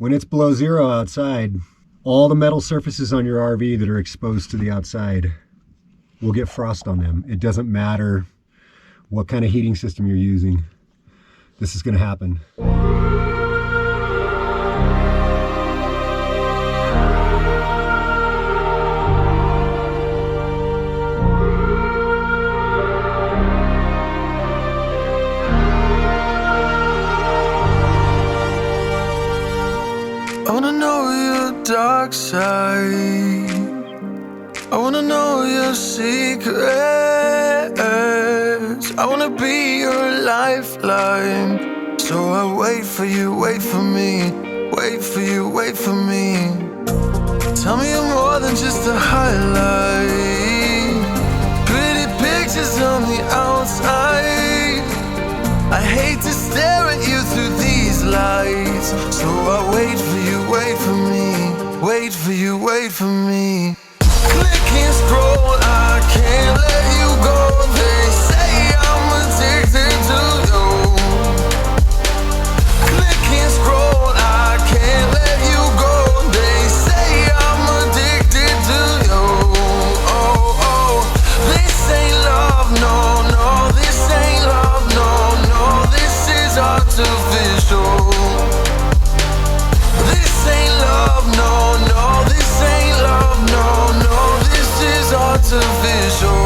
When it's below zero outside, all the metal surfaces on your RV that are exposed to the outside will get frost on them. It doesn't matter what kind of heating system you're using. This is going to happen. I wanna know your dark side. I wanna know your secrets. I wanna be your lifeline. So I wait for you, wait for me. Wait for you, wait for me. Tell me you're more than just a highlight. Pretty pictures on the outside. I hate to stare at you through these lights. So I wait for you, wait for me. Wait for you, wait for me. Click and scroll, I can't let you go. They say I'm addicted to you. Click and scroll, I can't let you go. They say I'm addicted to you. Oh, oh, this ain't love, no, no. This ain't love, no, no. This is artificial. This ain't love, no, no. This ain't love, no, no. This is artificial.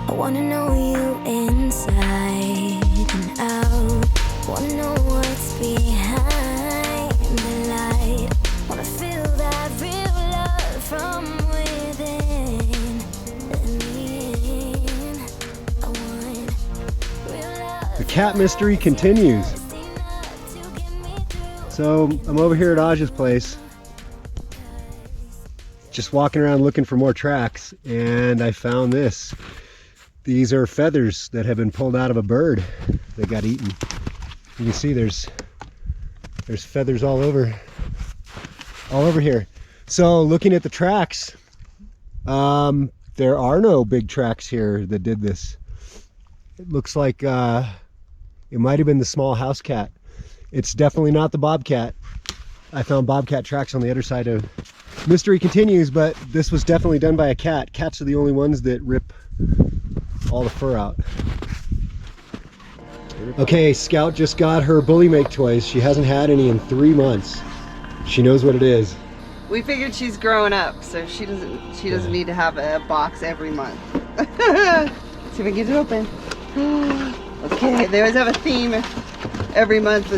I wanna know you inside and out. Wanna know what's behind the light. Wanna feel that real love from within. Let me in. I want real love. The cat mystery continues. So I'm over here at Aj's place, just walking around looking for more tracks, and I found this. These are feathers that have been pulled out of a bird that got eaten. You can see there's feathers all over here. So looking at the tracks, there are no big tracks here that did this. It looks like it might have been the small house cat. It's definitely not the bobcat. I found bobcat tracks on the other side of Mystery Continues, but this was definitely done by a cat. Cats are the only ones that rip all the fur out. Okay, Scout just got her Bully Make toys. She hasn't had any in 3 months. She knows what it is. We figured she's growing up, so she doesn't need to have a box every month. See if we can get it open. Okay, they always have a theme every month.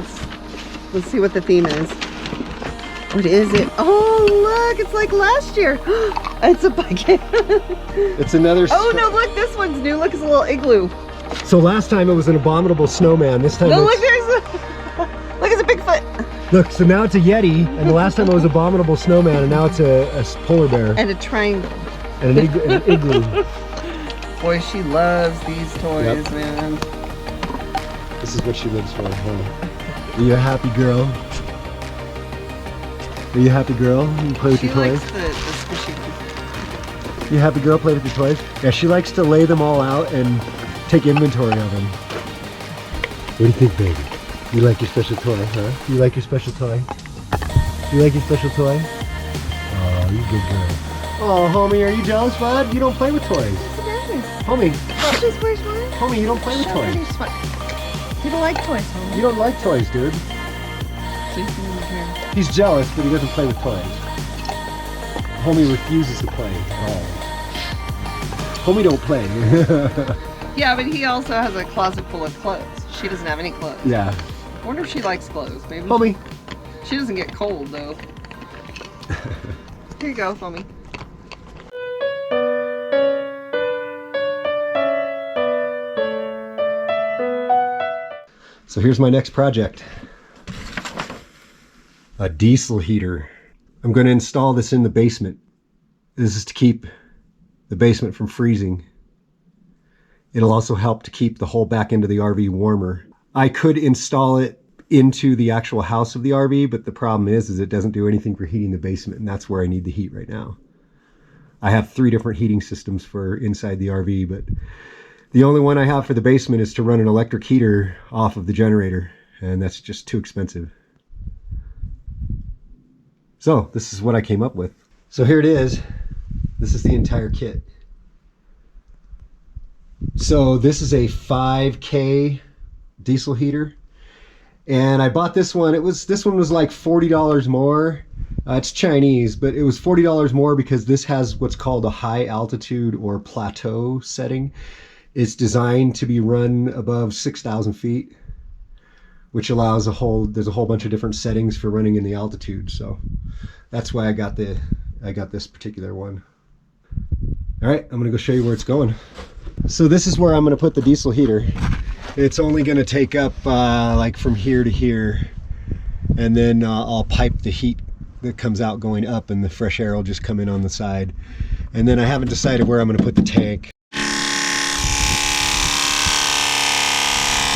Let's see what the theme is. What is it? Oh, look, it's like last year. It's a bucket. It's another... Oh, no, look, this one's new. Look, it's a little igloo. So last time it was an abominable snowman. This time No, it's... look, look, it's a Bigfoot. Look, so now it's a Yeti, and the last time it was abominable snowman, and now it's a polar bear. And a triangle. And an igloo. Boy, she loves these toys, Yep. man. This is what she lives for, huh? Are you a happy girl? Are you a happy girl? You play with She your toys? likes the squishy. You a happy girl? Play with your toys? Yeah, she likes to lay them all out and take inventory of them. What do you think, baby? You like your special toy, huh? You like your special toy? You like your special toy? Oh, you good girl. Oh, homie, are you jealous, bud? You don't play with toys. Homie, She's where's one? homie, you don't play with toys. People like toys, homie. You don't like toys, dude. He's jealous, but he doesn't play with toys. Homie refuses to play at all. Homie don't play. Yeah, but he also has a closet full of clothes. She doesn't have any clothes. Yeah. I wonder if she likes clothes. Maybe. Homie. She doesn't get cold though. Here you go, homie. So here's my next project. A diesel heater. I'm going to install this in the basement. This is to keep the basement from freezing. It'll also help to keep the whole back end of the RV warmer. I could install it into the actual house of the RV, but the problem is it doesn't do anything for heating the basement, and that's where I need the heat right now. I have 3 different heating systems for inside the RV, but the only one I have for the basement is to run an electric heater off of the generator, and that's just too expensive. So this is what I came up with. So here it is. This is the entire kit. So this is a 5K diesel heater, and I bought this one. This one was like $40 more. It's Chinese, but it was $40 more because this has what's called a high altitude or plateau setting. It's designed to be run above 6,000 feet, which allows there's a whole bunch of different settings for running in the altitude. So that's why I got this particular one. All right, I'm gonna go show you where it's going. So this is where I'm gonna put the diesel heater. It's only gonna take up like from here to here, and then I'll pipe the heat that comes out going up, and the fresh air will just come in on the side. And then I haven't decided where I'm gonna put the tank.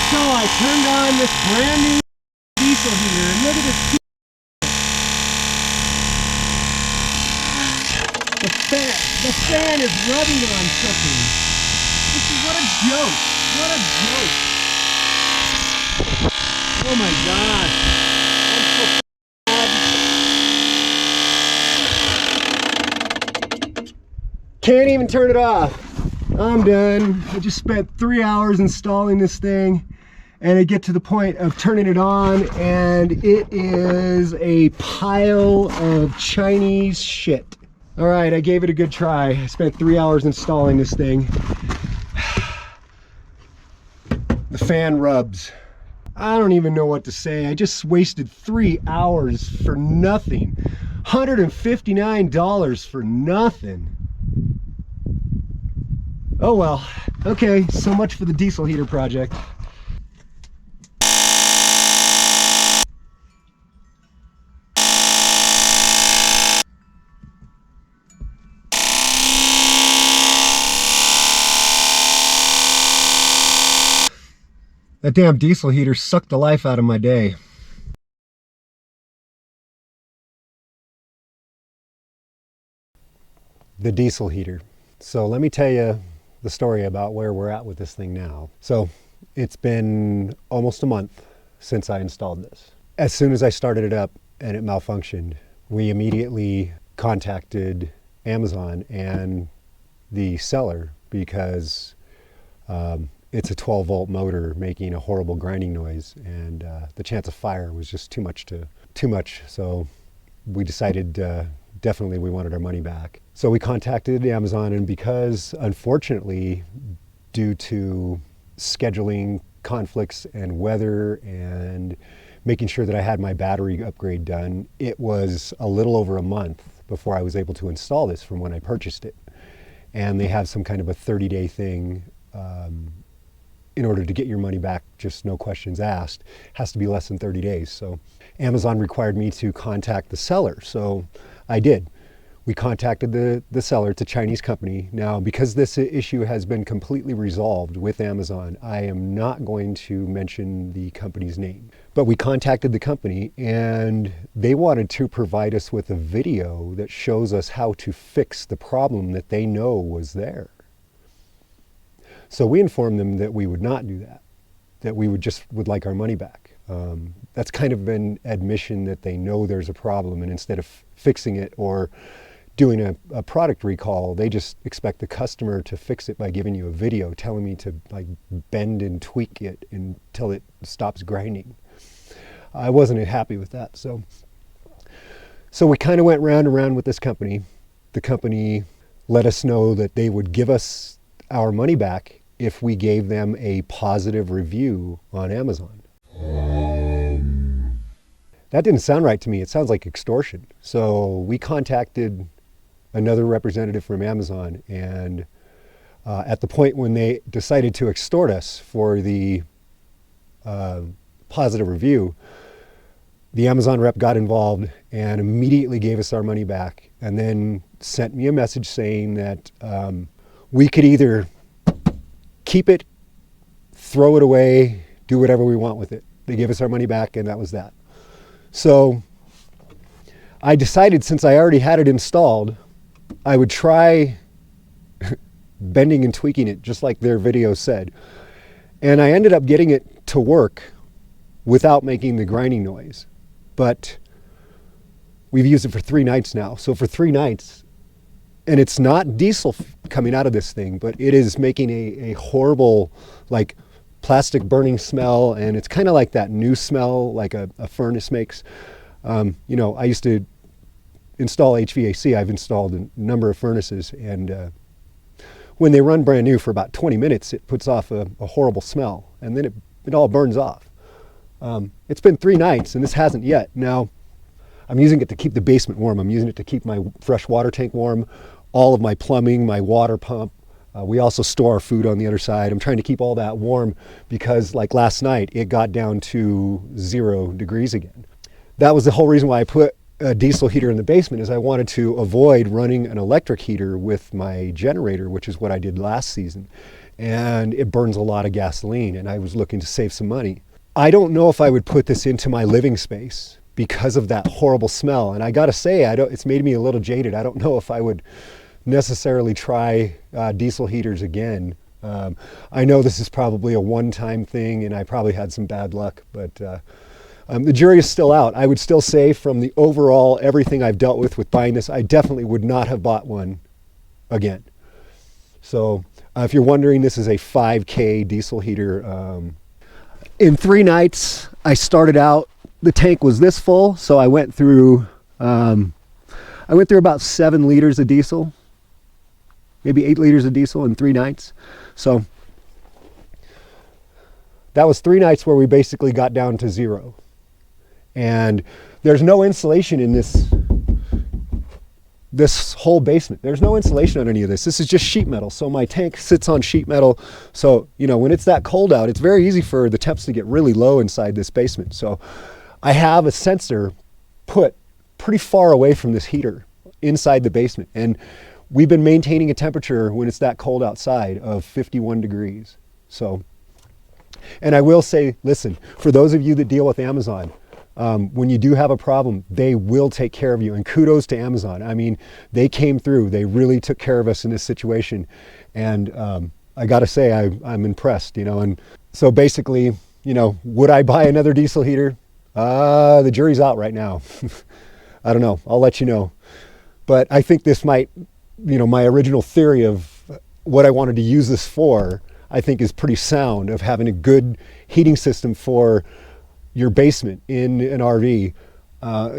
So I turned on this brand new diesel heater, and look at this. The fan is rubbing on something. What a joke! What a joke! Oh my gosh! I'm so can't even turn it off. I'm done. I just spent 3 hours installing this thing, and I get to the point of turning it on, and it is a pile of Chinese shit. All right, I gave it a good try. I spent 3 hours installing this thing. The fan rubs. I don't even know what to say. I just wasted 3 hours for nothing. $159 for nothing. Oh well. Okay, so much for the diesel heater project. That damn diesel heater sucked the life out of my day. The diesel heater. So let me tell you the story about where we're at with this thing now. So it's been almost a month since I installed this. As soon as I started it up and it malfunctioned, we immediately contacted Amazon and the seller because it's a 12-volt motor making a horrible grinding noise, and the chance of fire was just too much. So we decided definitely we wanted our money back. So we contacted Amazon, and because unfortunately, due to scheduling conflicts and weather and making sure that I had my battery upgrade done, it was a little over a month before I was able to install this from when I purchased it. And they have some kind of a 30-day thing. In order to get your money back, just no questions asked, has to be less than 30 days. So Amazon required me to contact the seller. So I did. We contacted the seller. It's a Chinese company. Now, because this issue has been completely resolved with Amazon, I am not going to mention the company's name. But we contacted the company, and they wanted to provide us with a video that shows us how to fix the problem that they know was there. So we informed them that we would not do that we would like our money back. That's kind of an admission that they know there's a problem, and instead of fixing it or doing a product recall, they just expect the customer to fix it by giving you a video telling me to like bend and tweak it until it stops grinding. I wasn't happy with that. So we kind of went round and round with this company. The company let us know that they would give us our money back if we gave them a positive review on Amazon. That didn't sound right to me. It sounds like extortion. So we contacted another representative from Amazon, and at the point when they decided to extort us for the positive review, the Amazon rep got involved and immediately gave us our money back, and then sent me a message saying that we could either keep it, throw it away, do whatever we want with it. They give us our money back, and that was that. So I decided, since I already had it installed, I would try bending and tweaking it just like their video said. And I ended up getting it to work without making the grinding noise. But we've used it for 3 nights now. So for 3 nights, and it's not diesel coming out of this thing, but it is making a horrible, like, plastic burning smell, and it's kind of like that new smell like a furnace makes. You know, I used to install HVAC. I've installed a number of furnaces, and when they run brand new for about 20 minutes, it puts off a horrible smell, and then it all burns off. It's been 3 nights, and this hasn't yet. Now, I'm using it to keep the basement warm. I'm using it to keep my fresh water tank warm, all of my plumbing, my water pump. We also store our food on the other side. I'm trying to keep all that warm because, like last night, it got down to 0 degrees again. That was the whole reason why I put a diesel heater in the basement, is I wanted to avoid running an electric heater with my generator, which is what I did last season. And it burns a lot of gasoline, and I was looking to save some money. I don't know if I would put this into my living space because of that horrible smell. And I gotta say, it's made me a little jaded. I don't know if I would necessarily try diesel heaters again. I know this is probably a one-time thing, and I probably had some bad luck, but the jury is still out. I would still say, from the overall everything I've dealt with buying this, I definitely would not have bought one again. So if you're wondering, this is a 5K diesel heater. In 3 nights, I started out, the tank was this full, so I went through about 7 liters of diesel, maybe 8 liters of diesel in 3 nights. So that was 3 nights where we basically got down to 0. And there's no insulation in this whole basement. There's no insulation on any of this. This is just sheet metal. So my tank sits on sheet metal. So, you know, when it's that cold out, it's very easy for the temps to get really low inside this basement. So I have a sensor put pretty far away from this heater inside the basement. And we've been maintaining a temperature when it's that cold outside of 51 degrees. So, and I will say, listen, for those of you that deal with Amazon, when you do have a problem, they will take care of you. And kudos to Amazon. I mean, they came through. They really took care of us in this situation. And I got to say, I'm impressed, you know. And so basically, you know, would I buy another diesel heater? The jury's out right now. I don't know. I'll let you know. But I think this might, you know, my original theory of what I wanted to use this for, I think is pretty sound, of having a good heating system for your basement in an RV,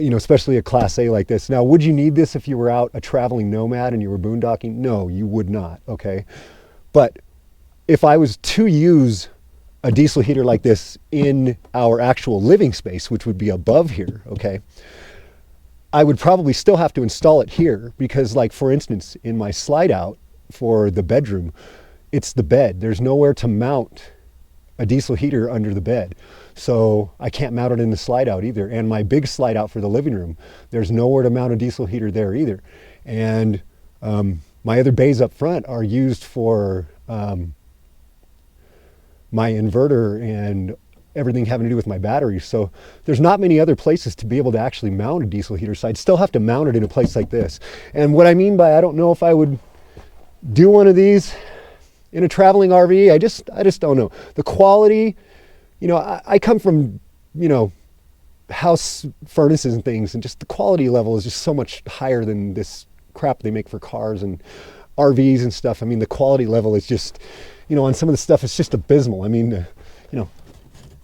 you know, especially a Class A like this. Now, would you need this if you were out a traveling nomad and you were boondocking? No, you would not, okay? But if I was to use a diesel heater like this in our actual living space, which would be above here, okay, I would probably still have to install it here because, like, for instance, in my slide out for the bedroom, it's the bed. There's nowhere to mount a diesel heater under the bed. So I can't mount it in the slide out either. And my big slide out for the living room, there's nowhere to mount a diesel heater there either. And my other bays up front are used for my inverter and everything having to do with my batteries. So there's not many other places to be able to actually mount a diesel heater. So I'd still have to mount it in a place like this. And what I mean by, I don't know if I would do one of these in a traveling RV. I just don't know. The quality, you know, I come from, you know, house furnaces and things, and just the quality level is just so much higher than this crap they make for cars and RVs and stuff. I mean, the quality level is just, you know, on some of the stuff, it's just abysmal. I mean, you know,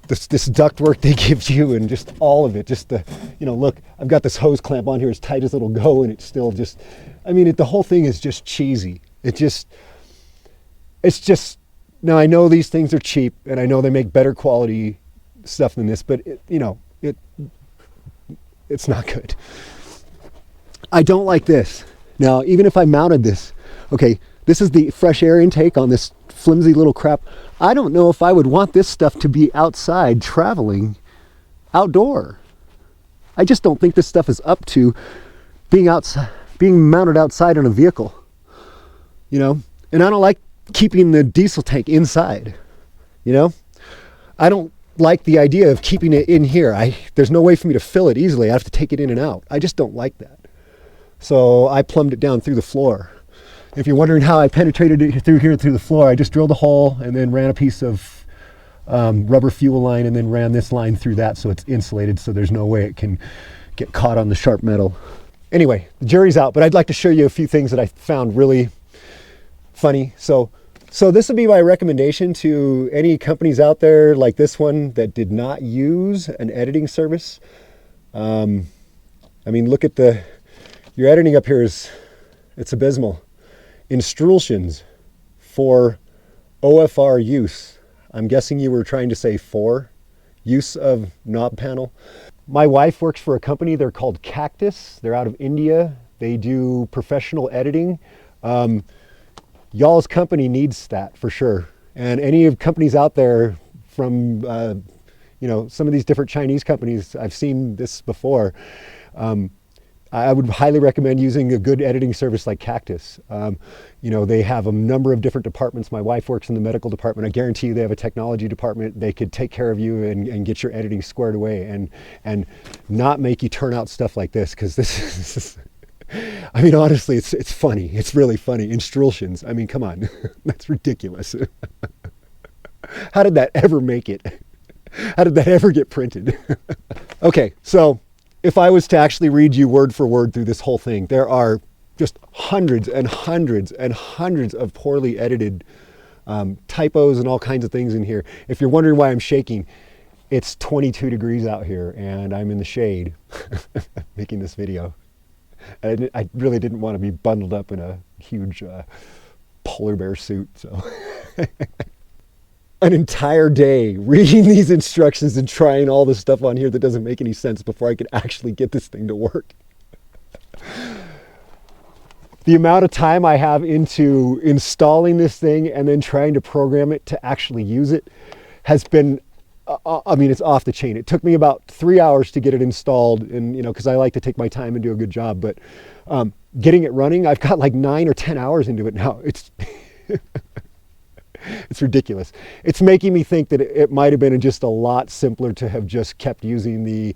this ductwork they give you and just all of it, just the, you know, look, I've got this hose clamp on here as tight as it'll go, and it's still just, I mean, the whole thing is just cheesy. It's just, now I know these things are cheap and I know they make better quality stuff than this, but you know, it's not good. I don't like this. Now, even if I mounted this, okay, this is the fresh air intake on this flimsy little crap. I don't know if I would want this stuff to be outside traveling outdoor. I just don't think this stuff is up to being outside, being mounted outside on a vehicle, you know? And I don't like keeping the diesel tank inside, you know? I don't like the idea of keeping it in here. There's no way for me to fill it easily. I have to take it in and out. I just don't like that. So I plumbed it down through the floor. If you're wondering how I penetrated it through here through the floor, I just drilled a hole and then ran a piece of rubber fuel line and then ran this line through that so it's insulated, so there's no way it can get caught on the sharp metal. Anyway, the jury's out, but I'd like to show you a few things that I found really funny. So this would be my recommendation to any companies out there like this one that did not use an editing service. I mean, look at your editing up here it's abysmal. Instructions for OFR use. I'm guessing you were trying to say for use of knob panel. My wife works for a company, they're called Cactus. They're out of India. They do professional editing. Y'all's company needs that for sure. And any of companies out there from, some of these different Chinese companies, I've seen this before. I would highly recommend using a good editing service like Cactus. They have a number of different departments. My wife works in the medical department. I guarantee you they have a technology department. They could take care of you and get your editing squared away and not make you turn out stuff like this, because this is I mean, honestly, it's funny. It's really funny. Instructions. I mean, come on. That's ridiculous. How did that ever make it? How did that ever get printed? Okay, so if I was to actually read you word for word through this whole thing, there are just hundreds and hundreds and hundreds of poorly edited typos and all kinds of things in here. If you're wondering why I'm shaking, it's 22 degrees out here and I'm in the shade making this video. I really didn't want to be bundled up in a huge polar bear suit, so an entire day reading these instructions and trying all this stuff on here that doesn't make any sense before I could actually get this thing to work. The amount of time I have into installing this thing and then trying to program it to actually use it has been, it's off the chain. It took me about 3 hours to get it installed, and because I like to take my time and do a good job, but getting it running, I've got like 9 or 10 hours into it now. It's it's ridiculous. It's making me think that it might have been just a lot simpler to have just kept using the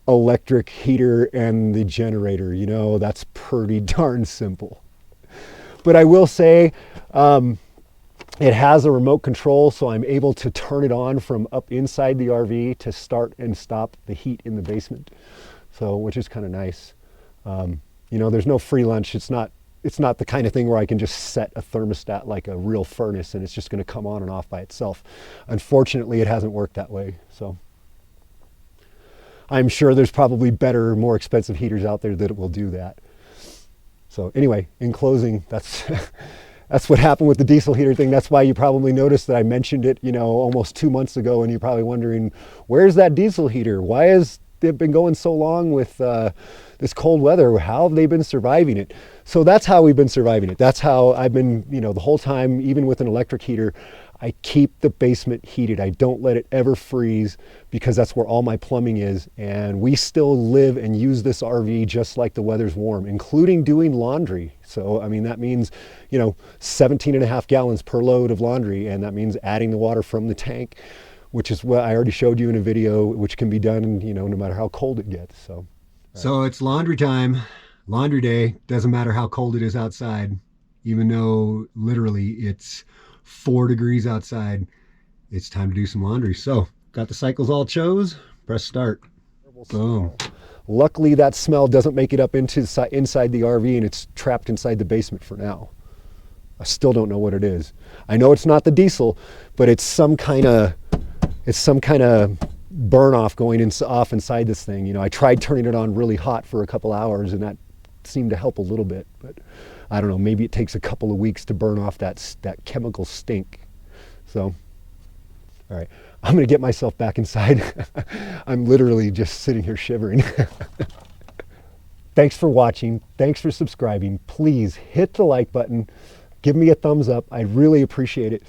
electric heater and the generator. That's pretty darn simple. But I will say, it has a remote control, so I'm able to turn it on from up inside the RV to start and stop the heat in the basement. So, which is kind of nice. There's no free lunch. It's not the kind of thing where I can just set a thermostat like a real furnace and it's just going to come on and off by itself. Unfortunately, it hasn't worked that way. So I'm sure there's probably better, more expensive heaters out there that will do that. So anyway, in closing, that's what happened with the diesel heater thing. That's why you probably noticed that I mentioned it, almost 2 months ago, and you're probably wondering, where's that diesel heater? Why has it been going so long with this cold weather? How have they been surviving it? So that's how we've been surviving it. That's how I've been, the whole time, even with an electric heater, I keep the basement heated. I don't let it ever freeze because that's where all my plumbing is. And we still live and use this RV just like the weather's warm, including doing laundry. So, that means, 17 and a half gallons per load of laundry. And that means adding the water from the tank, which is what I already showed you in a video, which can be done, no matter how cold it gets. So it's laundry time, laundry day. Doesn't matter how cold it is outside, even though literally it's 4 degrees outside. It's time to do some laundry. So got the cycles all chose, press start. Boom. Luckily that smell doesn't make it up inside the RV, and it's trapped inside the basement for now. I still don't know what it is. I know it's not the diesel, but it's some kind of burn off going off inside this thing. I tried turning it on really hot for a couple hours and that seemed to help a little bit, but I don't know, maybe it takes a couple of weeks to burn off that chemical stink. So, all right, I'm gonna get myself back inside. I'm literally just sitting here shivering. Thanks for watching. Thanks for subscribing. Please hit the like button. Give me a thumbs up. I really appreciate it.